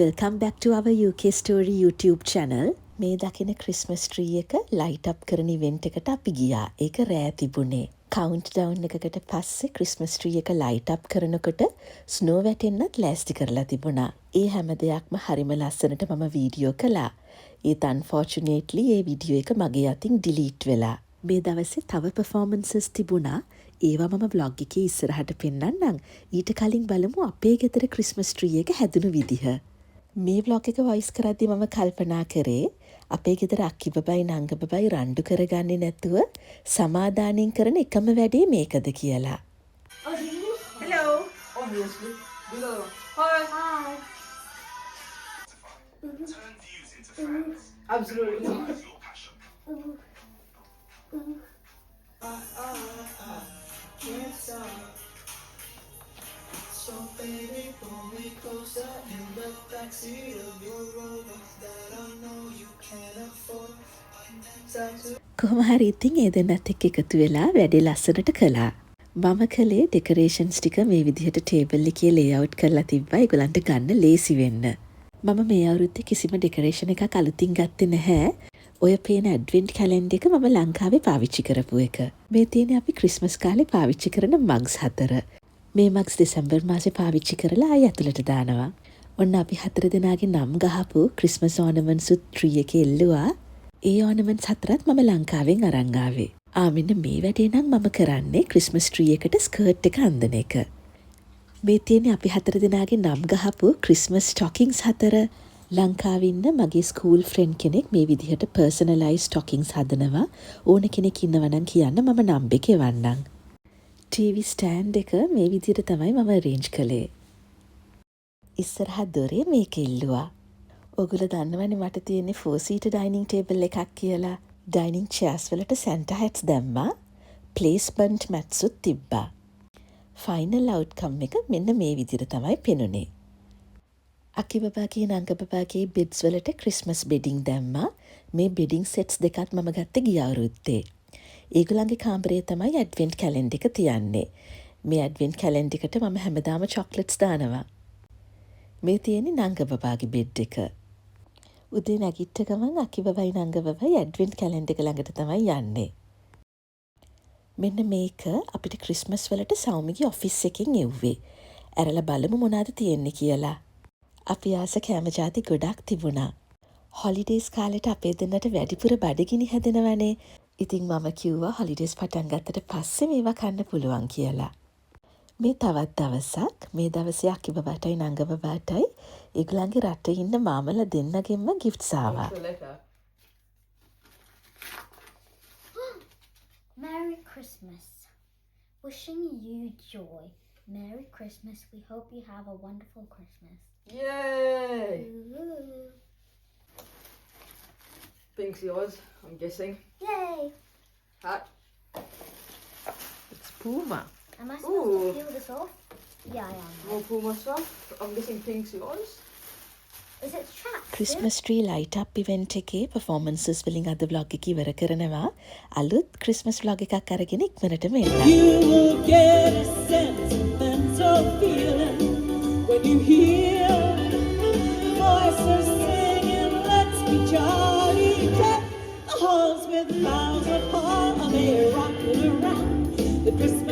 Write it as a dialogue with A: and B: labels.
A: Welcome back to our UK Story YouTube channel. මේ දකින Christmas tree එක light up කරන ඉවෙන්ට් එකට අපි ගියා. ඒක රෑ තිබුණේ. කවුන්ට්ඩවුන් එකකට පස්සේ ක්‍රිස්මස් ට්‍රී එක ලයිට් අප් කරනකොට ස්නෝ වැටෙන්නත් ලෑස්ති කරලා තිබුණා. ඒ හැම දෙයක්ම හරිම ලස්සනට මම වීඩියෝ කළා. ඒත් unfortunately ඒ වීඩියෝ එක මගේ අතින් delete වෙලා. මේ දවසේ තව performances තිබුණා. ඒවා මම vlog එකේ ඉස්සරහට පෙන්නන්නම්. ඊට කලින් බලමු අපේ ගෙදර ක්‍රිස්මස් ට්‍රී එක හැදුණු විදිහ. මේ vlog එක voice කරද්දී මම කල්පනා කරේ අපේ ගෙදර අක්කි බබයි නංග බබයි රණ්ඩු කරගන්නේ නැතුව සමාදානෙන් කරන එකම වැඩේ මේකද කියලා.
B: Hello. Obviously. Hello. Hi. Hi. Absolutely not.
C: So baby, pull me closer in the backseat of your Rover that I know you can't afford.
A: කොහොම හරි ඉතින් ඒ දෙන්නත් එක්ක එකතු වෙලා වැඩේ ලස්සනට කළා. මම කළේ ඩෙකොරේෂන්ස් ටික මේ විදිහට ටේබල් එකේ ලේඅවුට් කරලා තිබ්බා ඒගොල්ලන්ට ගන්න ලේසි වෙන්න. මම මේ අවුරුද්දේ කිසිම ඩෙකොරේෂන් එකක් අලුතින් ගත්තේ නැහැ. ඔය පේන ඇඩ්වෙන්ට් කැලෙන්ඩර් එක මම ලංකාවේ පාවිච්චි කරපු එක. මේ තියෙන්නේ අපි ක්‍රිස්මස් කාලේ පාවිච්චි කරන මග්ස් 4. මේ මග්ස් දෙසැම්බර් මාසේ පාවිච්චි කරලා ආයෙ ඇතුළට දානවා. ඔන්න අපි 4 දෙනාගේ නම් ගහපු ක්‍රිස්මස් ඕනමන්ට්ස් ට්‍රී එකේ එල්ලුවා. ඒ ඕනමන්ට්ස් 4ත් මම ලංකාවෙන් අරන් ආවේ. මෙන්න මේ වැඩේ නම් මම කරන්නේ ක්‍රිස්මස් ට්‍රී එකට ස්කර්ට් එක අඳින එක. මේ තියෙන්නේ අපි 4 දෙනාගේ නම් ගහපු ක්‍රිස්මස් ස්ටොකින්ග්ස් 4. ලංකාවේ ඉන්න මගේ ස්කූල් ෆ්‍රෙන්ඩ් කෙනෙක් මේ විදිහට පර්සනලයිස් ස්ටොකින්ග්ස් හදනවා. ඕන කෙනෙක් ඉන්නවා නම් කියන්න මම නම්බර් එක එවන්නම්. TV ස්ටෑන්ඩ් එක මේ විදිහට තමයි මම arrange කළේ. ඉස්සරහ දොරේ මේක ඉල්ලුවා. ඔයගොල්ලෝ දන්නවනේ මට තියෙන්නේ 4-seater dining table එකක් කියලා. dining chairs වලට Santa hats දැම්මා. placement mats උත් තිබ්බා. final outcome එක මෙන්න මේ විදිහට තමයි පෙනුනේ. අක්කි බබාගේ නංග බබාගේ beds වලට Christmas bedding දැම්මා. මේ bedding sets දෙකත් මම ගත්තේ ගිය අවුරුද්දේ. ඒගොල්ලන්ගේ කාමරේ තමයි ඇඩ්වෙන්ට් කැලෙන්ඩර් එක තියන්නේ. මේ ඇඩ්වෙන්ට් කැලෙන්ඩර් එකට මම හැමදාම චොක්ලට්ස් දානවා. මේ තියෙන්නේ නංග බබාගේ බෙඩ් එක. උදේ නැගිට ගමන් අක්කි බබයි නංග බබයි ඇඩ්වෙන්ට් කැලෙන්ඩර් එක ළඟට තමයි යන්නේ. මෙන්න මේක අපිට ක්‍රිස්මස් වලට සෞමිගේ ඔෆිස් එකෙන් එව්වේ. ඇරලා බලමු මොනවද තියෙන්නේ කියලා. අපි ආස කැම ජාති ගොඩක් තිබුණා. හොලිඩේස් කාලෙට අපේ දෙන්නට වැඩිපුර බඩගිනි හැදෙනවනේ. ඉතින් මම කිව්වා හොලිඩේස් පටන් ගත්තට පස්සේ මේවා කන්න පුළුවන් කියලා. මේ තවත් දවසක් මේ දවසේ අක්කි බබාටයි නංග බබාටයි ඒගොල්ලන්ගේ රටේ ඉන්න මාමලා දෙන්නගෙන්ම ගිෆ්ට්ස් ආවා.
D: Merry Christmas. Wishing you joy. Merry Christmas. We hope you have a wonderful Christmas.
B: Yay!
D: Ooh.
B: Pink's yours, I'm guessing.
D: Yay!
B: Hat.
A: It's Puma.
D: Am I supposed
B: Ooh.
D: to peel this off? Yeah, I am.
B: More Puma stuff. I'm guessing pink's yours.
D: Is it trapped?
A: Christmas tree light up event එකේ performances වලින් අද vlog එක ඉවර කරනවා. අලුත් Christmas vlog එකක් අරගෙන ඉක්මනටම එන්න.
C: You will get a sentimental feeling when you hear voices singing, let's be jolly. Clap our hands with mouths apart, and they rock it around. The Christmas